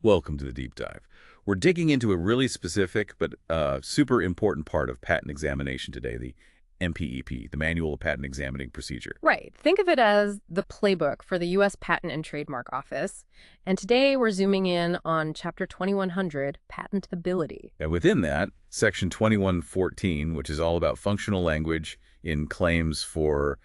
Welcome to the deep dive. We're digging into a really specific but super important part of patent examination today, the MPEP, the Manual of Patent Examining Procedure. Right. Think of it as the playbook for the U.S. Patent and Trademark Office. And today we're zooming in on Chapter 2100, patentability. And within that, Section 2114, which is all about functional language in claims for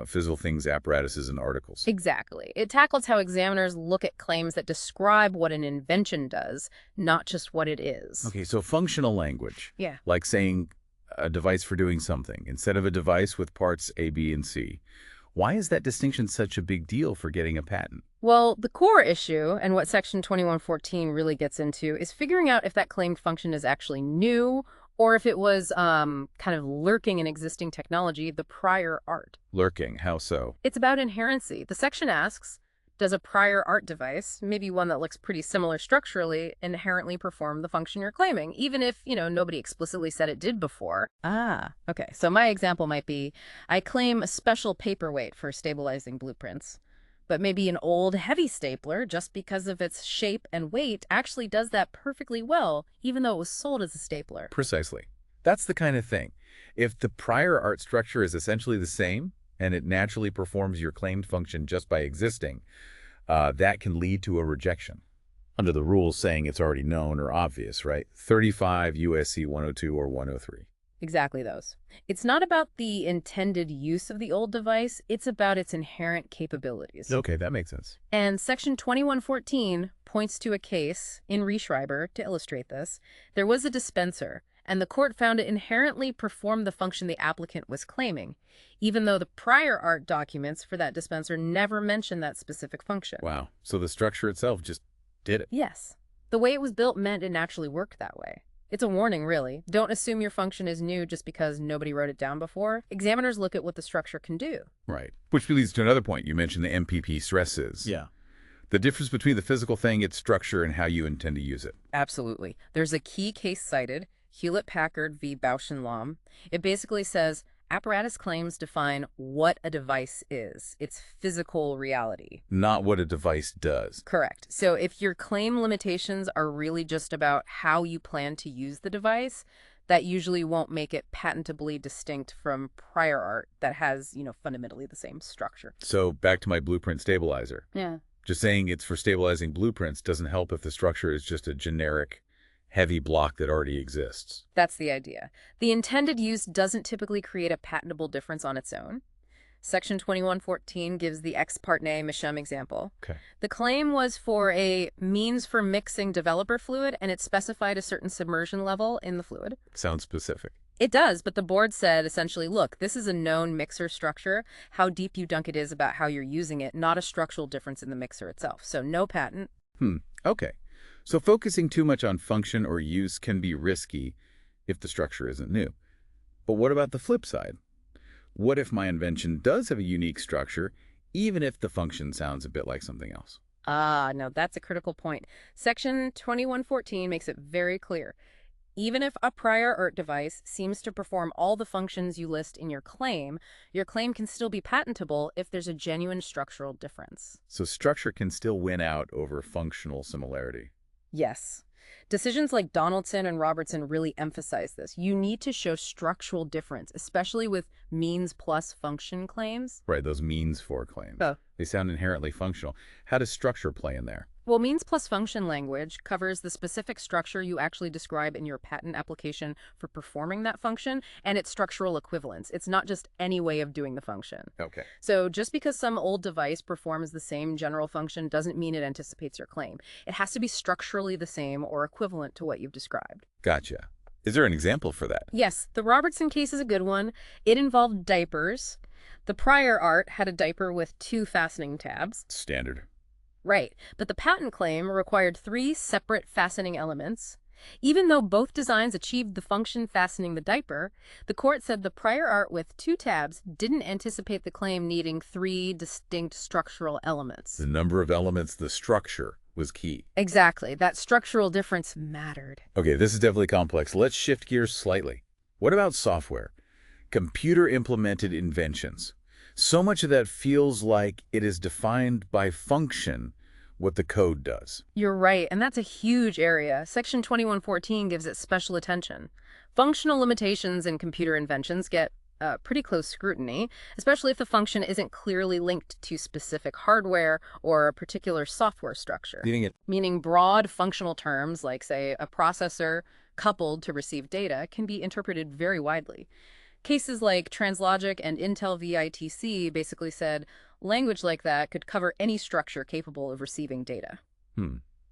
physical things, apparatuses, and articles. Exactly. It tackles how examiners look at claims that describe what an invention does, not just what it is. Okay, so functional language, Yeah. like saying a device for doing something, instead of a device with parts A, B, and C. Why is that distinction such a big deal for getting a patent? Well, the core issue, and what Section 2114 really gets into, is figuring out if that claimed function is actually new or if it was kind of lurking in existing technology, the prior art. Lurking, how so? It's about inherency. The section asks, does a prior art device, maybe one that looks pretty similar structurally, inherently perform the function you're claiming, even if, nobody explicitly said it did before? Ah, okay. So my example might be, I claim a special paperweight for stabilizing blueprints. But maybe an old heavy stapler, just because of its shape and weight, actually does that perfectly well, even though it was sold as a stapler. Precisely. That's the kind of thing. If the prior art structure is essentially the same, and it naturally performs your claimed function just by existing, that can lead to a rejection. Under the rules saying it's already known or obvious, right? 35 U.S.C. 102 or 103. Exactly those. It's not about the intended use of the old device, it's about its inherent capabilities. Okay, that makes sense. And Section 2114 points to a case in Reschreiber to illustrate this. There was a dispenser, and the court found it inherently performed the function the applicant was claiming, even though the prior art documents for that dispenser never mentioned that specific function. Wow. So the structure itself just did it. Yes. The way it was built meant it naturally worked that way. It's a warning, really. Don't assume your function is new just because nobody wrote it down before. Examiners look at what the structure can do. Right. Which leads to another point. You mentioned the MPP stresses. Yeah. The difference between the physical thing, its structure, and how you intend to use it. Absolutely. There's a key case cited, Hewlett-Packard v. Bausch and Lomb. It basically says, apparatus claims define what a device is, its physical reality. Not what a device does. Correct. So if your claim limitations are really just about how you plan to use the device, that usually won't make it patentably distinct from prior art that has, fundamentally the same structure. So back to my blueprint stabilizer. Yeah. Just saying it's for stabilizing blueprints doesn't help if the structure is just a generic heavy block that already exists. That's the idea. The intended use doesn't typically create a patentable difference on its own. Section 2114 gives the ex parte Michem example. Okay. The claim was for a means for mixing developer fluid, and it specified a certain submersion level in the fluid. Sounds specific. It does, but the board said essentially, look, this is a known mixer structure. How deep you dunk it is about how you're using it, not a structural difference in the mixer itself. So no patent. Okay. So focusing too much on function or use can be risky if the structure isn't new. But what about the flip side? What if my invention does have a unique structure, even if the function sounds a bit like something else? No, that's a critical point. Section 2114 makes it very clear. Even if a prior art device seems to perform all the functions you list in your claim can still be patentable if there's a genuine structural difference. So structure can still win out over functional similarity. Yes. Decisions like Donaldson and Robertson really emphasize this. You need to show structural difference, especially with means plus function claims. Right, those means for claims. Oh. They sound inherently functional. How does structure play in there? Well, means plus function language covers the specific structure you actually describe in your patent application for performing that function and its structural equivalence. It's not just any way of doing the function. Okay. So just because some old device performs the same general function doesn't mean it anticipates your claim. It has to be structurally the same or equivalent to what you've described. Gotcha. Is there an example for that? Yes, the Robertson case is a good one. It involved diapers. The prior art had a diaper with 2 fastening tabs. Standard. Right, but the patent claim required 3 separate fastening elements. Even though both designs achieved the function fastening the diaper, the court said the prior art with 2 tabs didn't anticipate the claim needing 3 distinct structural elements. The number of elements, the structure, was key. Exactly, that structural difference mattered. Okay, this is definitely complex. Let's shift gears slightly. What about software? Computer-implemented inventions. So much of that feels like it is defined by function what the code does. You're right, and that's a huge area. Section 2114 gives it special attention. Functional limitations in computer inventions get pretty close scrutiny, especially if the function isn't clearly linked to specific hardware or a particular software structure. Leaving it. Meaning broad functional terms like, say, a processor coupled to receive data can be interpreted very widely. Cases like Translogic and Intel VITC basically said language like that could cover any structure capable of receiving data.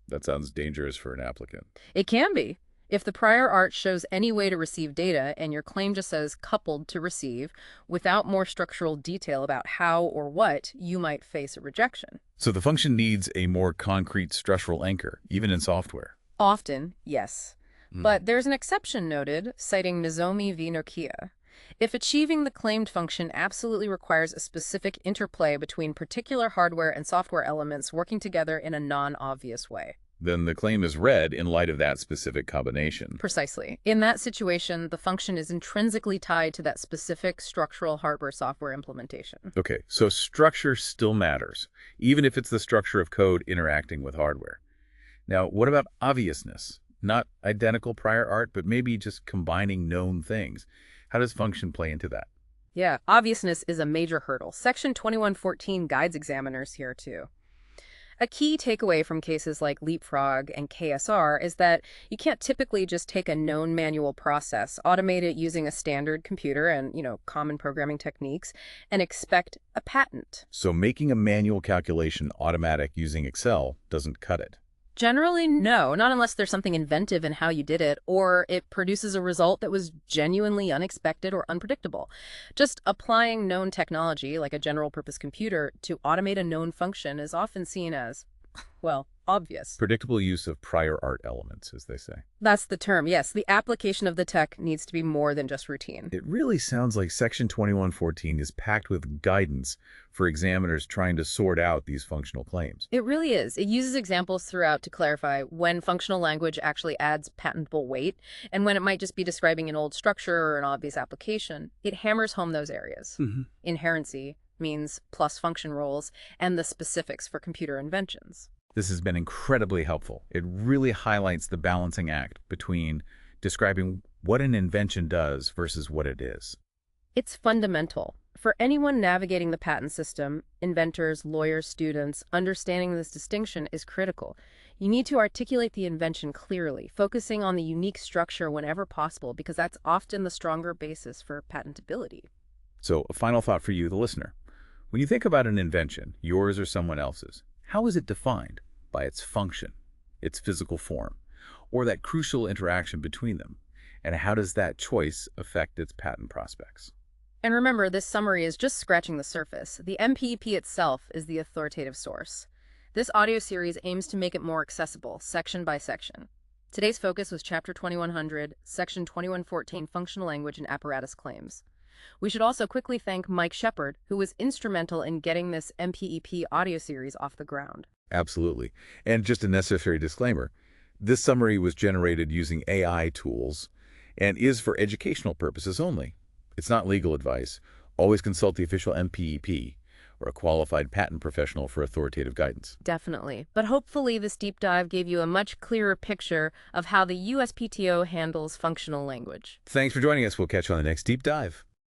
That sounds dangerous for an applicant. It can be. If the prior art shows any way to receive data and your claim just says coupled to receive without more structural detail about how or what, you might face a rejection. So the function needs a more concrete structural anchor, even in software. Often, yes. But there's an exception noted, citing Nozomi v. Nokia. If achieving the claimed function absolutely requires a specific interplay between particular hardware and software elements working together in a non-obvious way. Then the claim is read in light of that specific combination. Precisely. In that situation, the function is intrinsically tied to that specific structural hardware-software implementation. Okay, so structure still matters, even if it's the structure of code interacting with hardware. Now, what about obviousness? Not identical prior art, but maybe just combining known things. How does function play into that? Yeah, obviousness is a major hurdle. Section 2114 guides examiners here, too. A key takeaway from cases like Leapfrog and KSR is that you can't typically just take a known manual process, automate it using a standard computer and, common programming techniques, and expect a patent. So making a manual calculation automatic using Excel doesn't cut it. Generally, no, not unless there's something inventive in how you did it, or it produces a result that was genuinely unexpected or unpredictable. Just applying known technology, like a general-purpose computer, to automate a known function is often seen as, well, obvious. Predictable use of prior art elements, as they say. That's the term, yes. The application of the tech needs to be more than just routine. It really sounds like Section 2114 is packed with guidance for examiners trying to sort out these functional claims. It really is. It uses examples throughout to clarify when functional language actually adds patentable weight and when it might just be describing an old structure or an obvious application. It hammers home those areas. Inherency means plus function roles and the specifics for computer inventions. This has been incredibly helpful. It really highlights the balancing act between describing what an invention does versus what it is. It's fundamental. For anyone navigating the patent system, inventors, lawyers, students, understanding this distinction is critical. You need to articulate the invention clearly, focusing on the unique structure whenever possible, because that's often the stronger basis for patentability. So, a final thought for you, the listener. When you think about an invention, yours or someone else's, how is it defined? By its function, its physical form, or that crucial interaction between them? And how does that choice affect its patent prospects? And remember, this summary is just scratching the surface. The MPEP itself is the authoritative source. This audio series aims to make it more accessible, section by section. Today's focus was Chapter 2100, Section 2114, Functional Language and Apparatus Claims. We should also quickly thank Mike Shepard, who was instrumental in getting this MPEP audio series off the ground. Absolutely. And just a necessary disclaimer, this summary was generated using AI tools and is for educational purposes only. It's not legal advice. Always consult the official MPEP or a qualified patent professional for authoritative guidance. Definitely. But hopefully this deep dive gave you a much clearer picture of how the USPTO handles functional language. Thanks for joining us. We'll catch you on the next deep dive.